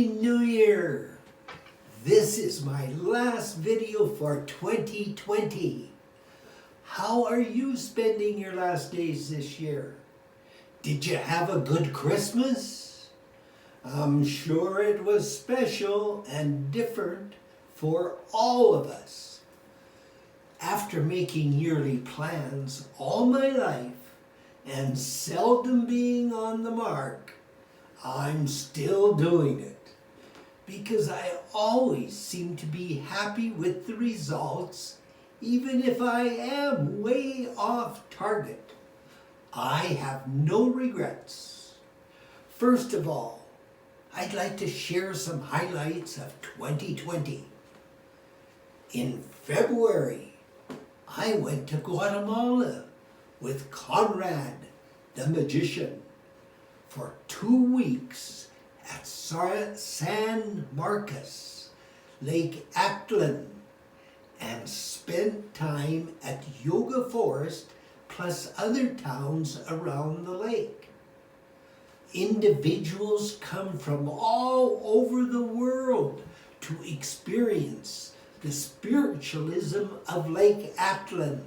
Happy New Year! This is my last video for 2020. How are you spending your last days this year? Did you have a good Christmas? I'm sure it was special and different for all of us. After making yearly plans all my life and seldom being on the mark, I'm still doing it because I always seem to be happy with the results, even if I am way off target. I have no regrets. First of all, I'd like to share some highlights of 2020. In February, I went to Guatemala with Conrad, the magician, for 2 weeks at San Marcos, Lake Actlan, and spent time at Yoga Forest plus other towns around the lake. Individuals come from all over the world to experience the spiritualism of Lake Actlan.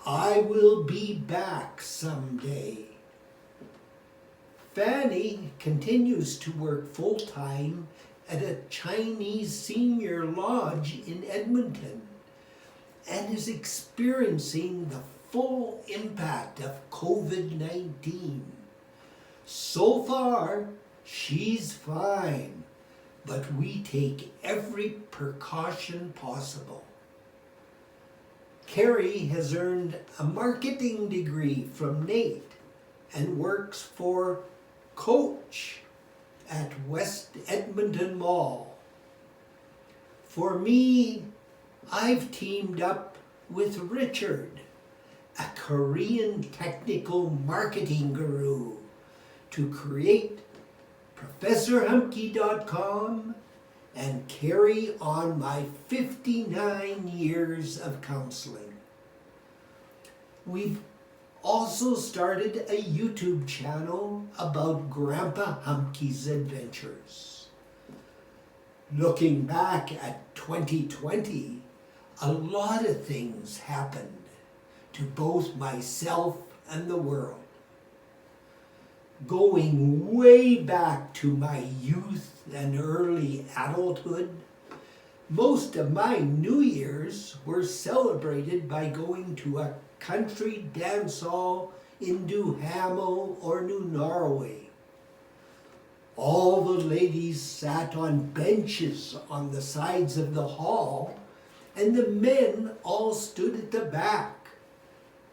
I will be back someday. Fanny continues to work full-time at a Chinese senior lodge in Edmonton and is experiencing the full impact of COVID-19. So far, she's fine, but we take every precaution possible. Carrie has earned a marketing degree from Nate and works for Coach at West Edmonton Mall. For me, I've teamed up with Richard, a Korean technical marketing guru, to create ProfessorHumbke.com and carry on my 59 years of counseling. We've also started a YouTube channel about Grandpa Humbke's adventures. Looking back at 2020, a lot of things happened to both myself and the world. Going way back to my youth and early adulthood, most of my New Year's were celebrated by going to a country dance hall in Duhamel or New Norway. All the ladies sat on benches on the sides of the hall, and the men all stood at the back,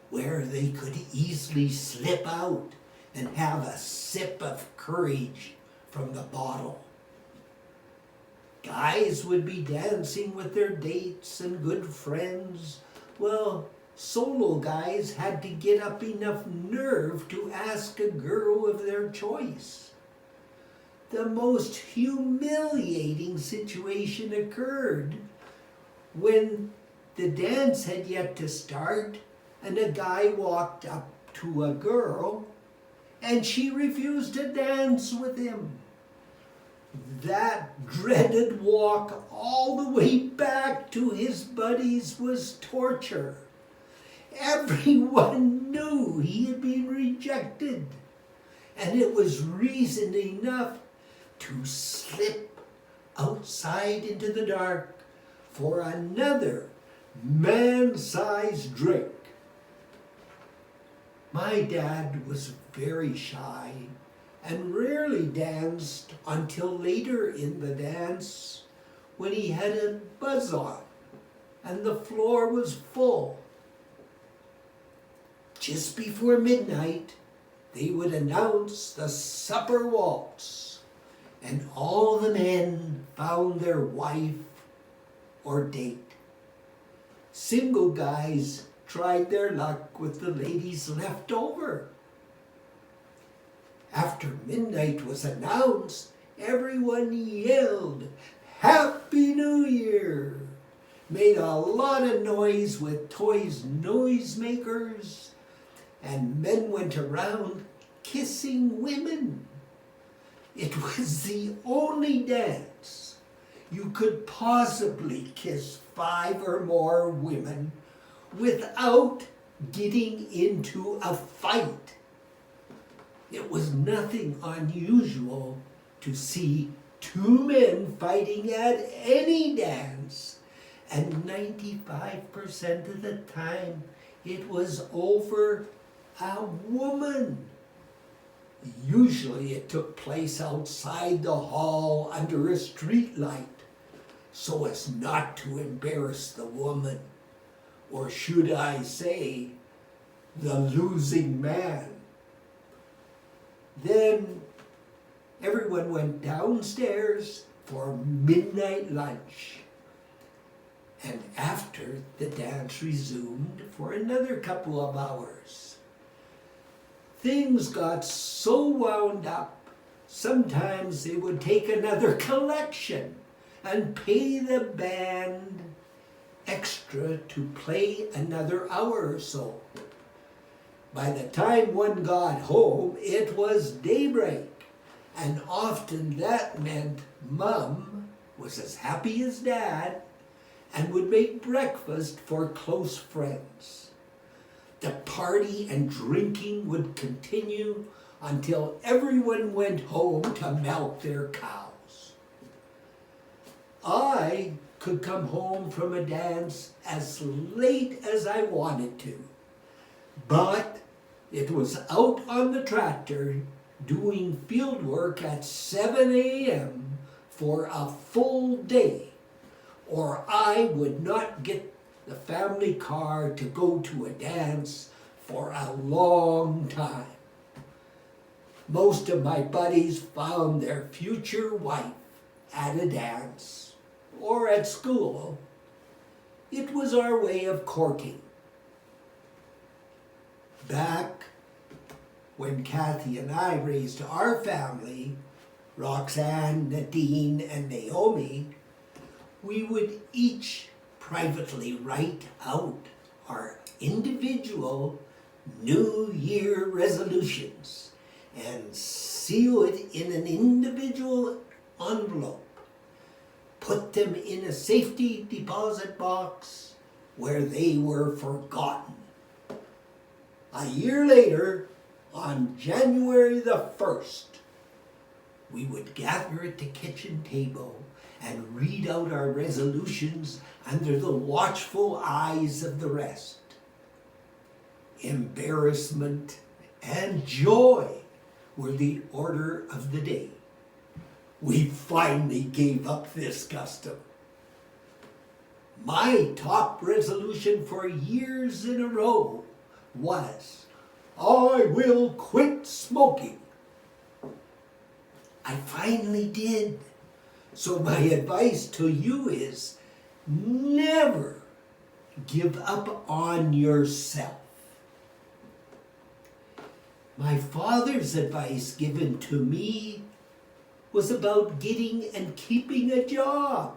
where they could easily slip out and have a sip of courage from the bottle. Guys would be dancing with their dates and good friends. Well, solo guys had to get up enough nerve to ask a girl of their choice. The most humiliating situation occurred when the dance had yet to start and a guy walked up to a girl and she refused to dance with him. That dreaded walk all the way back to his buddies was torture. Everyone knew he had been rejected, and it was reason enough to slip outside into the dark for another man-sized drink. My dad was very shy and rarely danced until later in the dance when he had a buzz on and the floor was full. Just before midnight, they would announce the supper waltz, and all the men found their wife or date. Single guys tried their luck with the ladies left over. After midnight was announced, everyone yelled, "Happy New Year!" Made a lot of noise with toys noisemakers, and men went around kissing women. It was the only dance you could possibly kiss 5 or more women without getting into a fight. It was nothing unusual to see 2 men fighting at any dance, and 95% of the time it was over a woman. Usually it took place outside the hall under a street light, so as not to embarrass the woman, or should I say, the losing man. Then everyone went downstairs for midnight lunch, and after the dance resumed for another couple of hours. Things got so wound up, sometimes they would take another collection and pay the band extra to play another hour or so. By the time one got home, it was daybreak, and often that meant Mum was as happy as Dad and would make breakfast for close friends. The party and drinking would continue until everyone went home to milk their cows. I could come home from a dance as late as I wanted to, but it was out on the tractor doing field work at 7 a.m. for a full day, or I would not get the family car to go to a dance for a long time. Most of my buddies found their future wife at a dance or at school. It was our way of courting. Back when Kathy and I raised our family, Roxanne, Nadine, and Naomi, we would each privately write out our individual New Year resolutions and seal it in an individual envelope. Put them in a safety deposit box where they were forgotten. A year later, on January the 1st, we would gather at the kitchen table and read out our resolutions under the watchful eyes of the rest. Embarrassment and joy were the order of the day. We finally gave up this custom. My top resolution for years in a row was, I will quit smoking. I finally did. So my advice to you is, never give up on yourself. My father's advice given to me was about getting and keeping a job,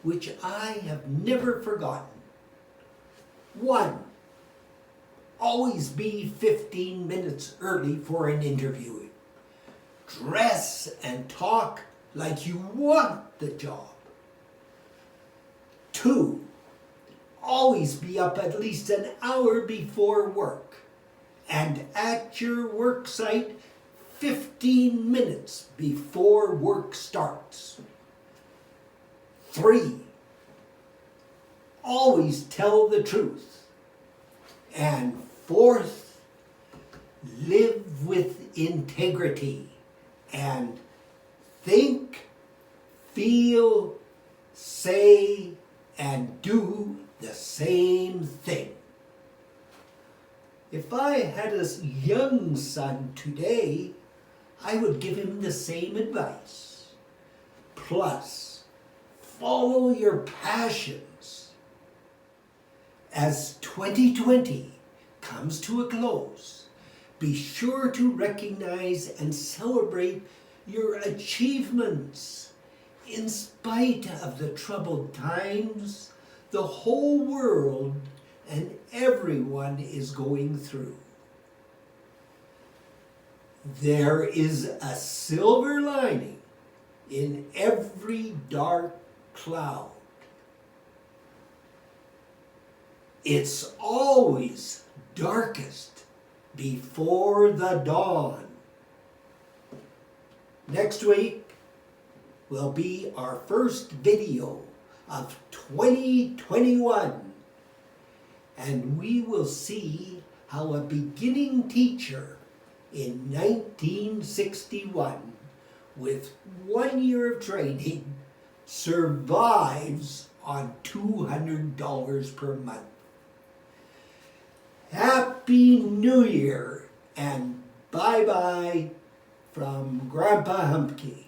which I have never forgotten. 1, always be 15 minutes early for an interview. Dress and talk like you want the job. 2, always be up at least an hour before work and at your work site 15 minutes before work starts. 3, always tell the truth. And 4th, live with integrity and think, feel, say, and do the same thing. If I had a young son today, I would give him the same advice. Plus, follow your passions. As 2020 comes to a close, be sure to recognize and celebrate your achievements. In spite of the troubled times the whole world and everyone is going through. There is a silver lining in every dark cloud. It's always darkest before the dawn. Next week will be our first video of 2021, and we will see how a beginning teacher in 1961 with 1 year of training survives on $200 per month. Happy New Year and bye-bye from Grandpa Humbke.